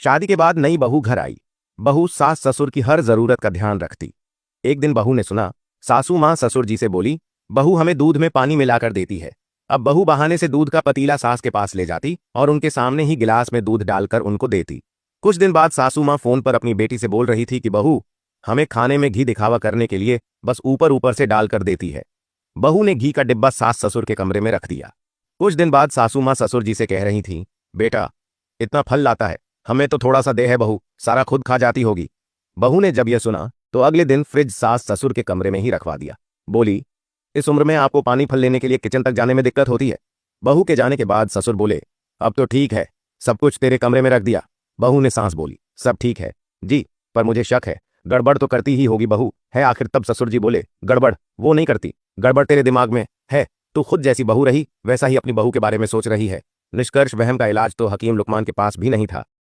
शादी के बाद नई बहू घर आई। बहू सास ससुर की हर जरूरत का ध्यान रखती। एक दिन बहू ने सुना, सासू माँ ससुर जी से बोली, बहू हमें दूध में पानी मिलाकर देती है। अब बहू बहाने से दूध का पतीला सास के पास ले जाती और उनके सामने ही गिलास में दूध डालकर उनको देती। कुछ दिन बाद सासू माँ फोन पर अपनी बेटी से बोल रही थी कि बहू हमें खाने में घी दिखावा करने के लिए बस ऊपर ऊपर से डालकर देती है। बहू ने घी का डिब्बा सास ससुर के कमरे में रख दिया। कुछ दिन बाद सासू माँ ससुर जी से कह रही थी, बेटा इतना फल लाता है, हमें तो थोड़ा सा दे है बहू, सारा खुद खा जाती होगी। बहू ने जब यह सुना तो अगले दिन फ्रिज सास ससुर के कमरे में ही रखवा दिया। बोली, इस उम्र में आपको पानी फल लेने के लिए किचन तक जाने में दिक्कत होती है। बहू के जाने के बाद ससुर बोले, अब तो ठीक है, सब कुछ तेरे कमरे में रख दिया। बहू ने सांस बोली, सब ठीक है जी, पर मुझे शक है, गड़बड़ तो करती ही होगी बहू है आखिर। तब ससुर जी बोले, गड़बड़ वो नहीं करती, गड़बड़ तेरे दिमाग में है। तू खुद जैसी बहू रही वैसा ही अपनी बहू के बारे में सोच रही है। निष्कर्ष, वहम का इलाज तो हकीम लुकमान के पास भी नहीं था।